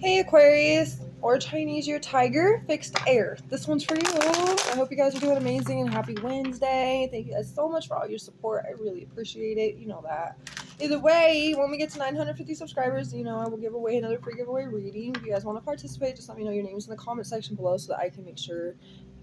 Hey Aquarius, or Chinese Year Tiger, fixed air. This one's for you. I hope you guys are doing amazing and happy Wednesday. Thank you guys so much for all your support. I really appreciate it. You know that. Either way, when we get to 950 subscribers, I will give away another free giveaway reading. If you guys want to participate, just let me know your names in the comment section below so that I can make sure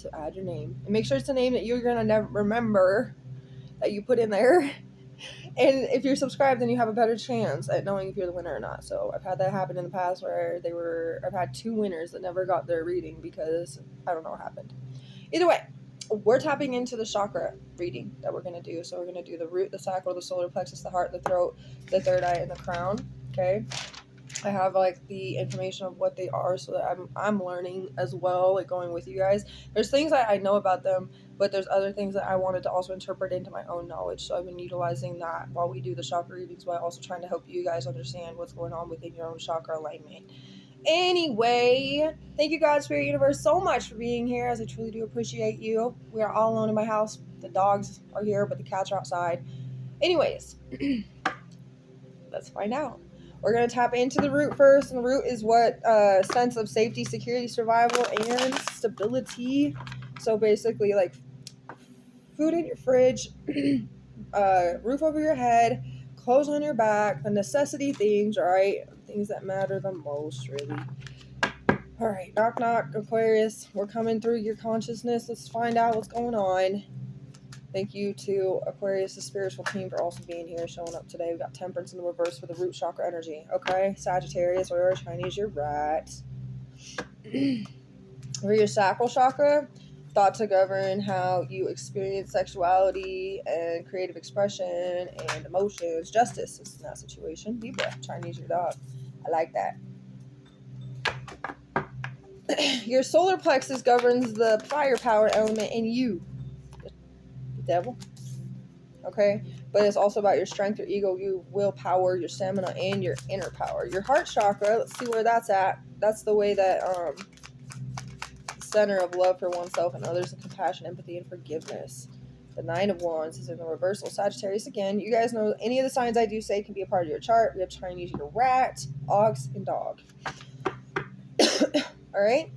to add your name. And make sure it's a name that you're going to never remember that you put in there. And if you're subscribed, then you have a better chance at knowing if you're the winner or not. So I've had that happen in the past where I've had 2 winners that never got their reading because I don't know what happened. Either way, we're tapping into the chakra reading that we're going to do. So we're going to do the root, the sacral, the solar plexus, the heart, the throat, the third eye, and the crown. Okay. I have the information of what they are so that I'm learning as well, going with you guys. There's things that I know about them, but there's other things that I wanted to also interpret into my own knowledge. So I've been utilizing that while we do the chakra readings, while also trying to help you guys understand what's going on within your own chakra alignment. Anyway, thank you God, Spirit Universe, so much for being here, as I truly do appreciate you. We are all alone in my house. The dogs are here, but the cats are outside. Anyways, let's find out. We're going to tap into the root first, and the root is what sense of safety, security, survival, and stability. So basically, food in your fridge, roof over your head, clothes on your back, the necessity things, right? Things that matter the most, really. All right, knock, knock, Aquarius. We're coming through your consciousness. Let's find out what's going on. Thank you to Aquarius' spiritual team for also being here, showing up today. We got Temperance in the reverse for the root chakra energy. Okay, Sagittarius or Chinese, you're right. For your sacral chakra, thought to govern how you experience sexuality and creative expression and emotions. Justice is in that situation. Libra, Chinese, your dog. I like that. Your solar plexus governs the firepower element in you. The devil. Okay, but it's also about your strength, your ego, your willpower, your stamina, and your inner power. Your heart chakra, let's see where that's at. That's the way that center of love for oneself and others, and compassion, empathy, and forgiveness. The 9 of Wands is in the reversal. Sagittarius again. You guys know any of the signs I do say can be a part of your chart. We have Chinese, your rat, ox, and dog. All right.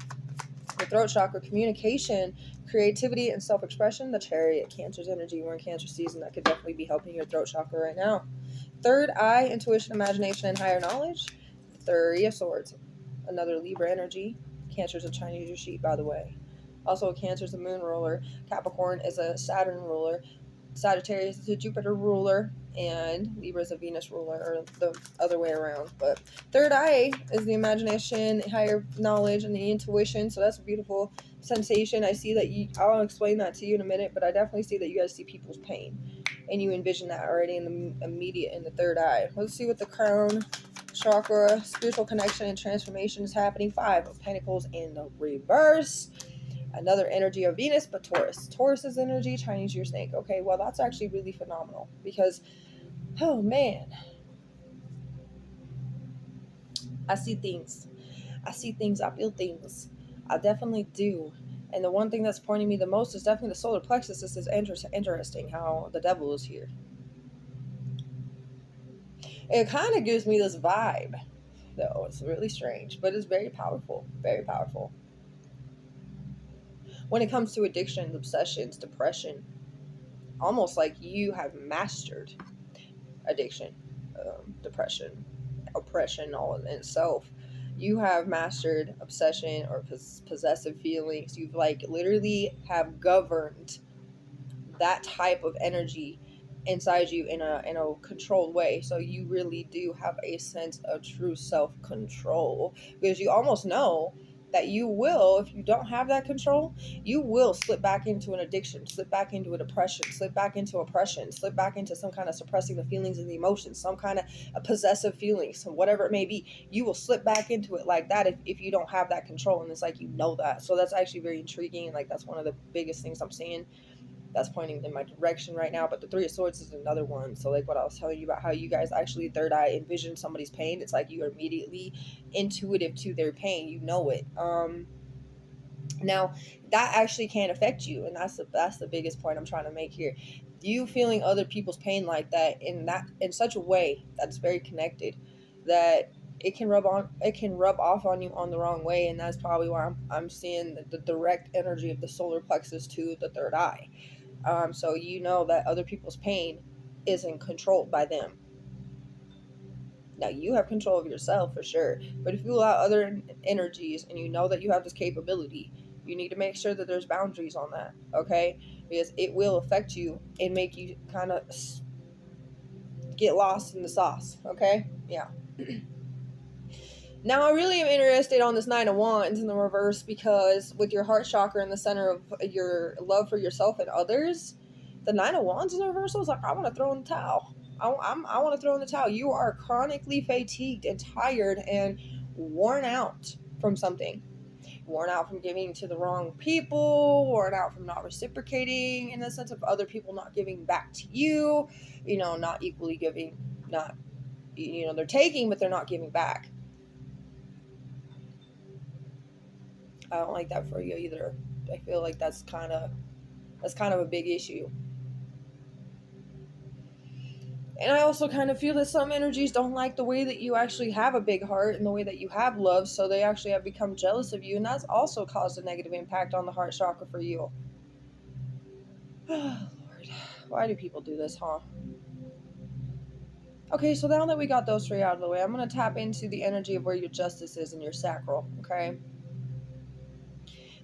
The throat chakra, communication, creativity, and self-expression. The Chariot, Cancer's energy. We're in Cancer season. That could definitely be helping your throat chakra right now. Third eye, intuition, imagination, and higher knowledge. 3 of Swords, another Libra energy. Cancer's a Chinese sheep, by the way. Also, Cancer's a moon ruler. Capricorn is a Saturn ruler. Sagittarius is a Jupiter ruler, and Libra is a Venus ruler, or the other way around. But third eye is the imagination, higher knowledge, and the intuition. So that's a beautiful sensation. I see that I'll explain that to you in a minute, but I definitely see that you guys see people's pain, and you envision that already in the immediate, in the third eye. Let's see what the crown chakra, spiritual connection and transformation is happening. 5 of Pentacles in the reverse. Another energy of Venus, but Taurus. Taurus's energy, Chinese year snake. Okay, well, that's actually really phenomenal because, oh man, I see things. I feel things. I definitely do. And the one thing that's pointing me the most is definitely the solar plexus. This is interesting how the devil is here. It kind of gives me this vibe, though. It's really strange, but it's very powerful. Very powerful. When it comes to addictions, obsessions, depression, almost like you have mastered addiction, depression, oppression, all in itself. You have mastered obsession or possessive feelings. You've literally have governed that type of energy inside you in a controlled way. So you really do have a sense of true self-control, because you almost know that you will, if you don't have that control, you will slip back into an addiction, slip back into a depression, slip back into oppression, slip back into some kind of suppressing the feelings and the emotions, some kind of a possessive feelings, whatever it may be. You will slip back into it like that if you don't have that control, and it's that. So that's actually very intriguing, and that's one of the biggest things I'm seeing that's pointing in my direction right now. But the 3 of Swords is another one. So what I was telling you about how you guys actually third eye envision somebody's pain, it's you are immediately intuitive to their pain. You know it. Now that actually can affect you, and that's the biggest point I'm trying to make here. You feeling other people's pain like that in such a way that's very connected, that it can rub off on you on the wrong way, and that's probably why I'm seeing the direct energy of the solar plexus to the third eye. So you know that other people's pain isn't controlled by them. Now you have control of yourself for sure, but if you allow other energies and you know that you have this capability, you need to make sure that there's boundaries on that, okay? Because it will affect you and make you kind of get lost in the sauce, okay? Yeah. Now, I really am interested on this Nine of Wands in the reverse, because with your heart chakra in the center of your love for yourself and others, the Nine of Wands in the reversal is like, I want to throw in the towel. I want to throw in the towel. You are chronically fatigued and tired and worn out from something. Worn out from giving to the wrong people, worn out from not reciprocating, in the sense of other people not giving back to you, not equally giving, not, they're taking, but they're not giving back. I don't like that for you either. I feel like that's kind of a big issue. And I also kind of feel that some energies don't like the way that you actually have a big heart and the way that you have love, so they actually have become jealous of you, and that's also caused a negative impact on the heart chakra for you. Oh, Lord. Why do people do this, huh? Okay, so now that we got those three out of the way, I'm going to tap into the energy of where your justice is in your sacral, okay?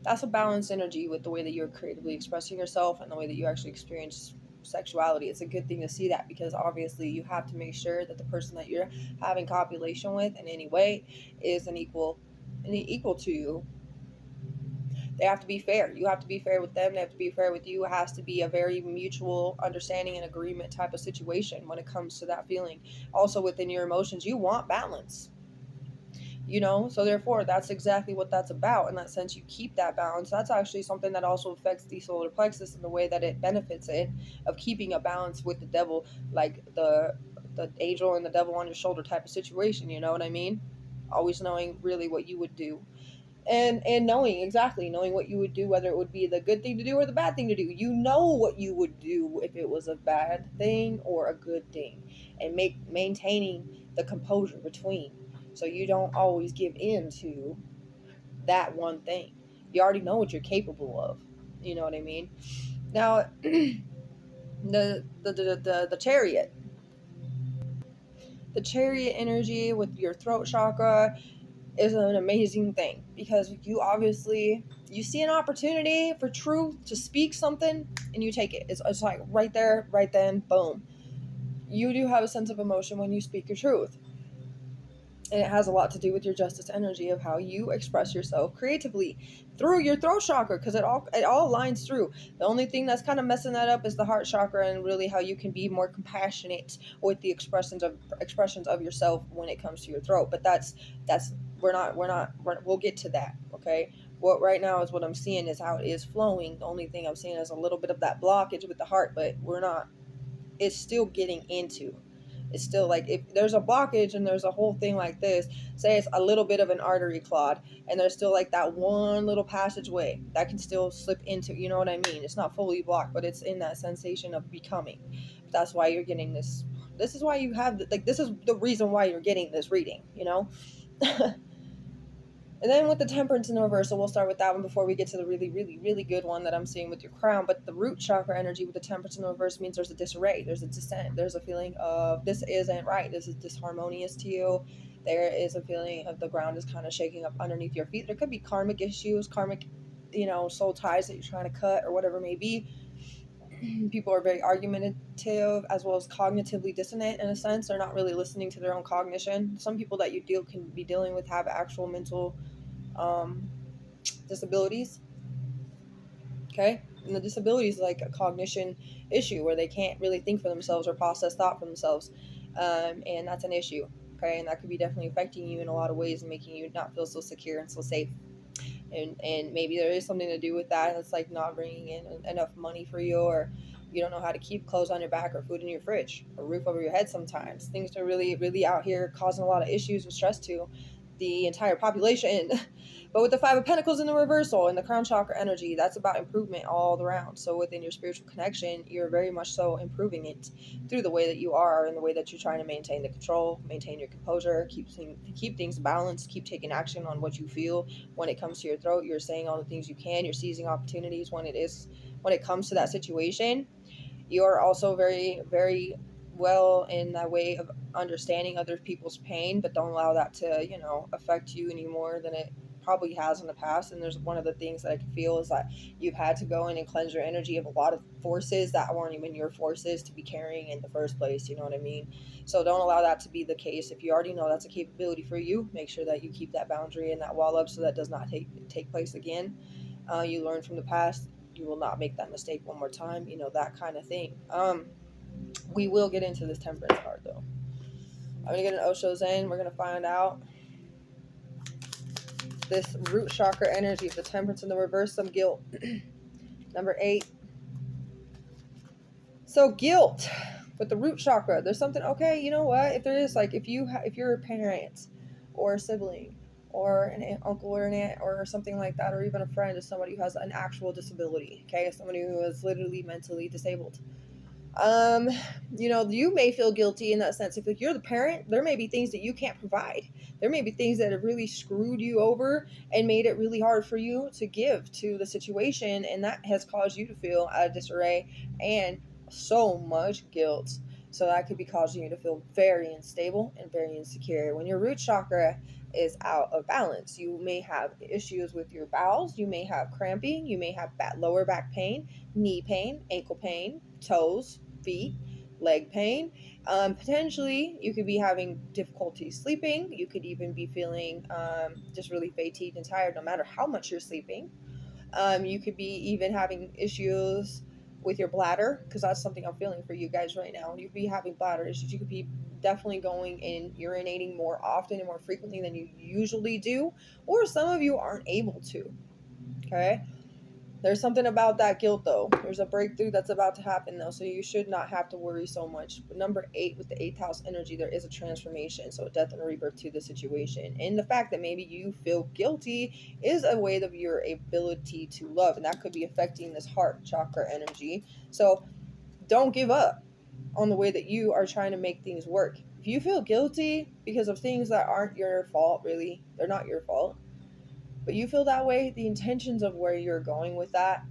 That's a balanced energy with the way that you're creatively expressing yourself and the way that you actually experience sexuality. It's a good thing to see that, because obviously you have to make sure that the person that you're having copulation with in any way is an equal to you. They have to be fair. You have to be fair with them. They have to be fair with you. It has to be a very mutual understanding and agreement type of situation when it comes to that feeling. Also, within your emotions, you want balance. So therefore that's exactly what that's about. In that sense, you keep that balance. That's actually something that also affects the solar plexus in the way that it benefits it, of keeping a balance with the devil, like the angel and the devil on your shoulder type of situation. You know what I mean? Always knowing really what you would do, and knowing what you would do, whether it would be the good thing to do or the bad thing to do. You know what you would do if it was a bad thing or a good thing, and maintaining the composure between, so you don't always give in to that one thing. You already know what you're capable of. You know what I mean? Now, the chariot. The chariot energy with your throat chakra is an amazing thing, because you see an opportunity for truth to speak something and you take it. It's like right there, right then, boom. You do have a sense of emotion when you speak your truth. And it has a lot to do with your justice energy of how you express yourself creatively through your throat chakra, because it all lines through. The only thing that's kind of messing that up is the heart chakra, and really how you can be more compassionate with the expressions of yourself when it comes to your throat. But we'll get to that, okay? What right now is what I'm seeing is how it is flowing. The only thing I'm seeing is a little bit of that blockage with the heart, but it's still getting into. It's still like, if there's a blockage and there's a whole thing like this, say it's a little bit of an artery clot, and there's still like that one little passageway that can still slip into, you know what I mean? It's not fully blocked, but it's in that sensation of becoming. That's why you're getting this. This is why you have, this is the reason why you're getting this reading, And then with the temperance in the reversal, we'll start with that one before we get to the really, really, really good one that I'm seeing with your crown. But the root chakra energy with the temperance in the reverse means there's a disarray, there's a dissent, there's a feeling of this isn't right, this is disharmonious to you. There is a feeling of the ground is kind of shaking up underneath your feet. There could be karmic issues, soul ties that you're trying to cut or whatever it may be. People are very argumentative as well as cognitively dissonant in a sense. They're not really listening to their own cognition. Some people that you can be dealing with have actual mental disabilities. Okay? And the disability is like a cognition issue where they can't really think for themselves or process thought for themselves. And that's an issue. Okay? And that could be definitely affecting you in a lot of ways and making you not feel so secure and so safe. And maybe there is something to do with that. It's like not bringing in enough money for you, or you don't know how to keep clothes on your back or food in your fridge or roof over your head sometimes. Things are really, really out here causing a lot of issues and stress too. the entire population. But with the Five of Pentacles in the reversal and the crown chakra energy, that's about improvement all around. So within your spiritual connection, you're very much so improving it through the way that you are and the way that you're trying to maintain the control, maintain your composure, keep things balanced, keep taking action on what you feel when it comes to your throat. You're saying all the things you can. You're seizing opportunities when it comes to that situation. You are also very, very well in that way of understanding other people's pain, but don't allow that to, affect you any more than it probably has in the past. And there's one of the things that I can feel is that you've had to go in and cleanse your energy of a lot of forces that weren't even your forces to be carrying in the first place. You know what I mean? So don't allow that to be the case. If you already know that's a capability for you, make sure that you keep that boundary and that wall up so that does not take place again. You learn from the past. You will not make that mistake one more time. That kind of thing. We will get into this temperance card though. I'm gonna get an Osho Zen. We're gonna find out this root chakra energy, the temperance in the reverse, some guilt. Number 8. So guilt with the root chakra. There's something. Okay, you know what? If there is, like, if you're a parent or a sibling or an uncle or an aunt or something like that, or even a friend of somebody who has an actual disability. Okay, somebody who is literally mentally disabled. You may feel guilty in that sense. If you're the parent, there may be things that you can't provide. There may be things that have really screwed you over and made it really hard for you to give to the situation, and that has caused you to feel out of disarray and so much guilt. So that could be causing you to feel very unstable and very insecure. When your root chakra is out of balance, you may have issues with your bowels, you may have cramping, you may have lower back pain, knee pain, ankle pain, toes, feet, leg pain. Potentially, you could be having difficulty sleeping. You could even be feeling just really fatigued and tired no matter how much you're sleeping. You could be even having issues with your bladder, because that's something I'm feeling for you guys right now. You could be having bladder issues. You could be definitely going and urinating more often and more frequently than you usually do, or some of you aren't able to. Okay? There's something about that guilt, though. There's a breakthrough that's about to happen, though, so you should not have to worry so much. But number 8, with the 8th house energy, there is a transformation, so a death and a rebirth to the situation. And the fact that maybe you feel guilty is a way of your ability to love, and that could be affecting this heart chakra energy. So don't give up on the way that you are trying to make things work. If you feel guilty because of things that aren't your fault, really, they're not your fault, but you feel that way, the intentions of where you're going with that,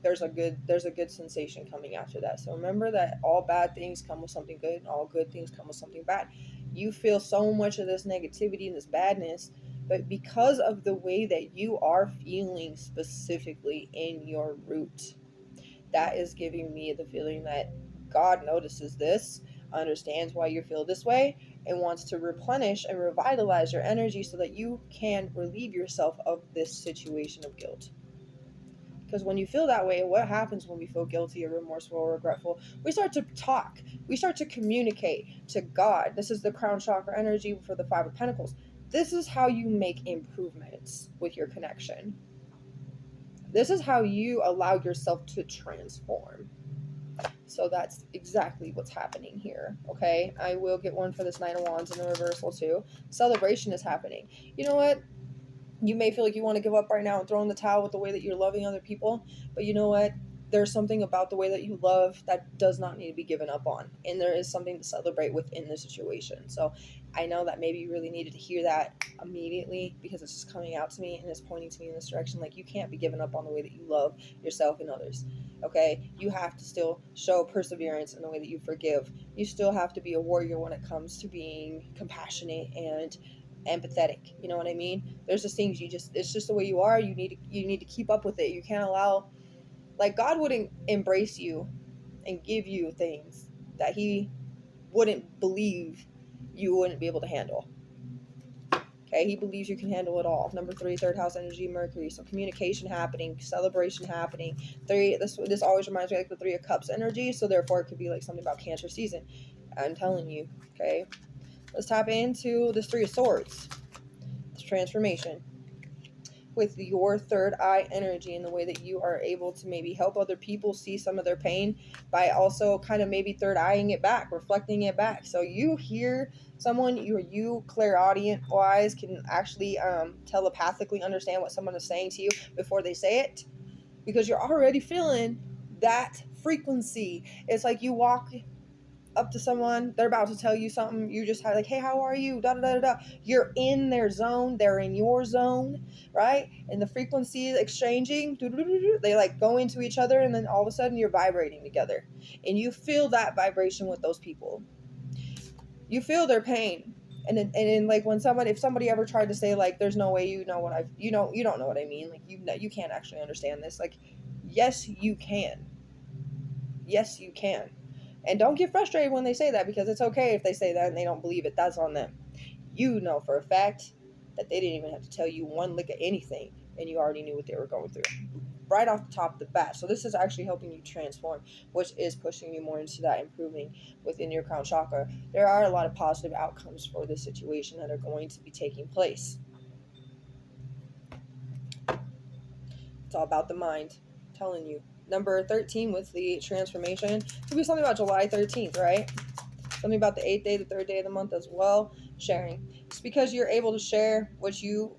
there's a good sensation coming after that. So remember that all bad things come with something good, and all good things come with something bad. You feel so much of this negativity and this badness, but because of the way that you are feeling specifically in your root, that is giving me the feeling that God notices this, understands why you feel this way, and wants to replenish and revitalize your energy so that you can relieve yourself of this situation of guilt. Because when you feel that way, what happens when we feel guilty or remorseful or regretful? We start to talk. We start to communicate to God. This is the crown chakra energy for the Five of Pentacles. This is how you make improvements with your connection. This is how you allow yourself to transform. So that's exactly what's happening here, okay? I will get one for this Nine of Wands in the reversal too. Celebration is happening. You know what? You may feel like you want to give up right now and throw in the towel with the way that you're loving other people, but you know what? There's something about the way that you love that does not need to be given up on, and there is something to celebrate within the situation. So I know that maybe you really needed to hear that immediately, because it's just coming out to me and it's pointing to me in this direction. Like, you can't be given up on the way that you love yourself and others. Okay, you have to still show perseverance in the way that you forgive. You still have to be a warrior when it comes to being compassionate and empathetic. You know what I mean? There's just things it's just the way you are. You need to keep up with it. You can't allow, like, God wouldn't embrace you and give you things that he wouldn't believe you wouldn't be able to handle. Okay, he believes you can handle it all. Number 3, 3rd house energy, Mercury. So communication happening, celebration happening. 3, this always reminds me like the 3 of Cups energy. So therefore, it could be like something about Cancer season. I'm telling you. Okay, let's tap into this 3 of Swords. This transformation. with your third eye energy and the way that you are able to maybe help other people see some of their pain by also kind of maybe third eyeing it back, reflecting it back. So you hear someone, you clairaudient wise can actually telepathically understand what someone is saying to you before they say it, because you're already feeling that frequency. It's like you walk up to someone, they're about to tell you something, you just have like, hey, how are you, da da da da. You're in their zone, they're in your zone, right? And the frequency is exchanging, they like go into each other, and then all of a sudden you're vibrating together, and you feel that vibration with those people. You feel their pain. And then like when if somebody ever tried to say like, there's no way you don't know what I mean, like you can't actually understand this, like, yes you can. Yes you can. And don't get frustrated when they say that, because it's okay if they say that and they don't believe it. That's on them. You know for a fact that they didn't even have to tell you one lick of anything, and you already knew what they were going through right off the top of the bat. So this is actually helping you transform, which is pushing you more into that improving within your crown chakra. There are a lot of positive outcomes for this situation that are going to be taking place. It's all about the mind. I'm telling you. Number 13 with the transformation. Could be something about July 13th, right? Something about the 8th day, the 3rd day of the month as well. Sharing. It's because you're able to share what you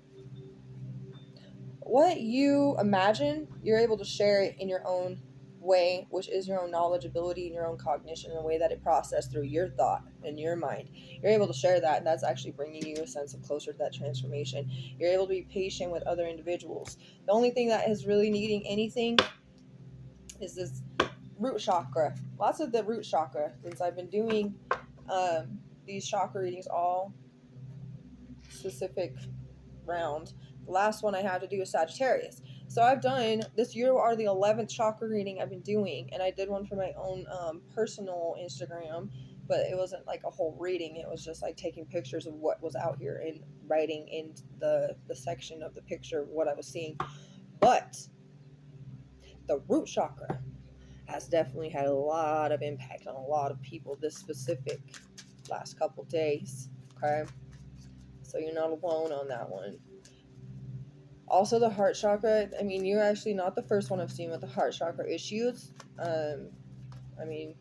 imagine. You're able to share it in your own way, which is your own knowledge, ability, and your own cognition, in a way that it processed through your thought and your mind. You're able to share that, and that's actually bringing you a sense of closer to that transformation. You're able to be patient with other individuals. The only thing that is really needing anything is this root chakra. Lots of the root chakra, since I've been doing these chakra readings all specific round. The last one I had to do is Sagittarius. So I've done this. You are the 11th chakra reading I've been doing, and I did one for my own personal Instagram, but it wasn't like a whole reading. It was just like taking pictures of what was out here and writing in the section of the picture what I was seeing. But the root chakra has definitely had a lot of impact on a lot of people this specific last couple days. Okay, so you're not alone on that one. Also, the heart chakra, I mean, you're actually not the first one I've seen with the heart chakra issues. I mean,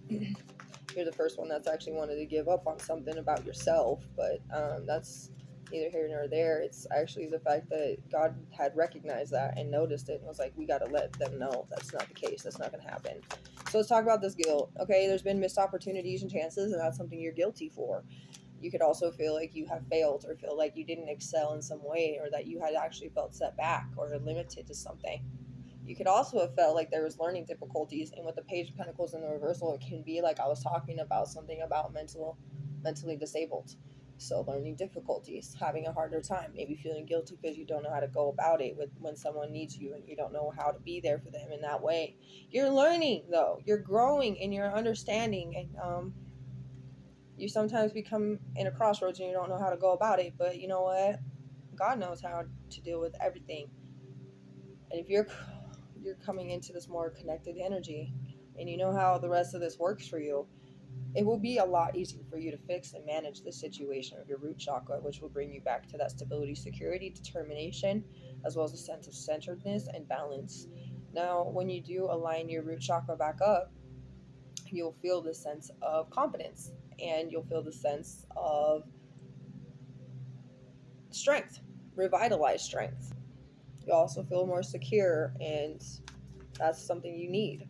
you're the first one that's actually wanted to give up on something about yourself, but that's neither here nor there. It's actually the fact that God had recognized that and noticed it and was like, we got to let them know that's not the case. That's not going to happen. So let's talk about this guilt. Okay, there's been missed opportunities and chances, and that's something you're guilty for. You could also feel like you have failed, or feel like you didn't excel in some way, or that you had actually felt set back or limited to something. You could also have felt like there was learning difficulties, and with the Page of Pentacles in the reversal, it can be like I was talking about something about mentally disabled. So learning difficulties, having a harder time, maybe feeling guilty because you don't know how to go about it when someone needs you and you don't know how to be there for them in that way. You're learning though, you're growing in your understanding, and you sometimes become in a crossroads and you don't know how to go about it, but you know what? God knows how to deal with everything. And if you're coming into this more connected energy and you know how the rest of this works for you, it will be a lot easier for you to fix and manage the situation of your root chakra, which will bring you back to that stability, security, determination, as well as a sense of centeredness and balance. Now, when you do align your root chakra back up, you'll feel this sense of confidence, and you'll feel the sense of strength, revitalized strength. You'll also feel more secure, and that's something you need.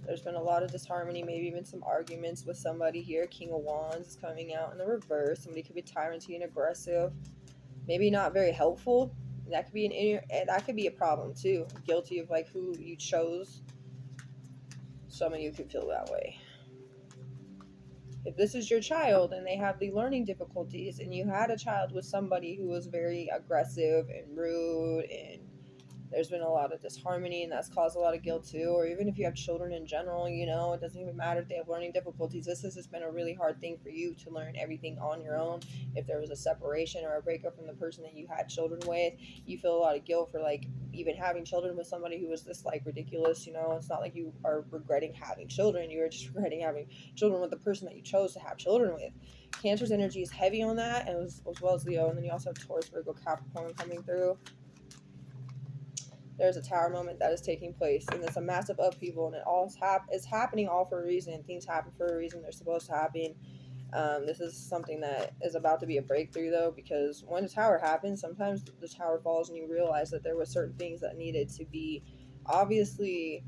There's been a lot of disharmony, maybe even some arguments with somebody here. King of Wands is coming out in the reverse. Somebody could be tyrant-y and aggressive, maybe not very helpful. That could be that could be a problem too. Guilty of like who you chose. Some of you could feel that way. If this is your child and they have the learning difficulties, and you had a child with somebody who was very aggressive and rude and there's been a lot of disharmony, and that's caused a lot of guilt too. Or even if you have children in general, you know, it doesn't even matter if they have learning difficulties. This has just been a really hard thing for you to learn everything on your own. If there was a separation or a breakup from the person that you had children with, you feel a lot of guilt for like even having children with somebody who was this like ridiculous. You know, it's not like you are regretting having children, you are just regretting having children with the person that you chose to have children with. Cancer's energy is heavy on that, and as well as Leo. And then you also have Taurus, Virgo, Capricorn coming through. There's a tower moment that is taking place, and it's a massive upheaval, and it's happening all for a reason. Things happen for a reason. They're supposed to happen. This is something that is about to be a breakthrough, though, because when a tower happens, sometimes the tower falls and you realize that there were certain things that needed to be obviously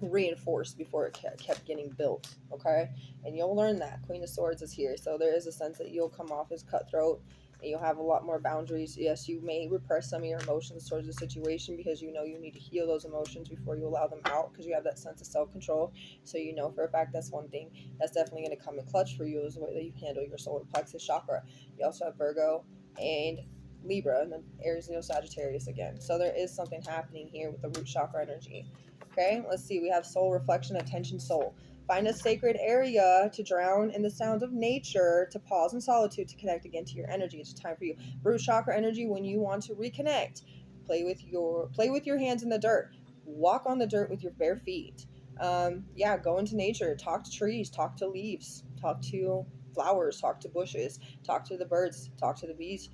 reinforced before it kept getting built. Okay, and you'll learn that. Queen of Swords is here, so there is a sense that you'll come off as cutthroat, and you'll have a lot more boundaries. Yes, you may repress some of your emotions towards the situation because you know you need to heal those emotions before you allow them out, because you have that sense of self-control. So you know for a fact that's one thing that's definitely going to come in clutch for you, is the way that you handle your solar plexus chakra. You also have Virgo and Libra, and then Aries, Leo, Sagittarius again. So there is something happening here with the root chakra energy. Okay, let's see. We have soul reflection, attention, soul. Find a sacred area to drown in the sounds of nature, to pause in solitude, to connect again to your energy. It's time for you. Root chakra energy, when you want to reconnect, play with your hands in the dirt. Walk on the dirt with your bare feet. Yeah, go into nature. Talk to trees. Talk to leaves. Talk to flowers. Talk to bushes. Talk to the birds. Talk to the bees.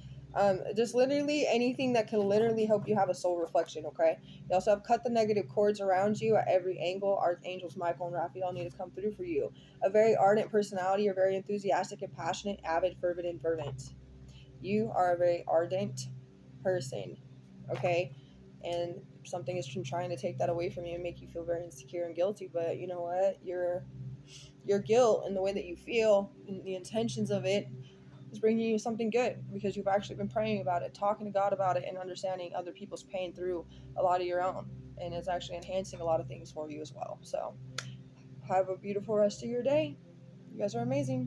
Just literally anything that can literally help you have a soul reflection. Okay. You also have cut the negative cords around you at every angle. Archangels Michael and Raphael need to come through for you. A very ardent personality. You're very enthusiastic and passionate, avid, fervent, and fervent. You are a very ardent person, okay? And something is trying to take that away from you and make you feel very insecure and guilty. But you know what? Your guilt and the way that you feel and the intentions of it is bringing you something good, because you've actually been praying about it, talking to God about it, and understanding other people's pain through a lot of your own. And it's actually enhancing a lot of things for you as well. So have a beautiful rest of your day. You guys are amazing.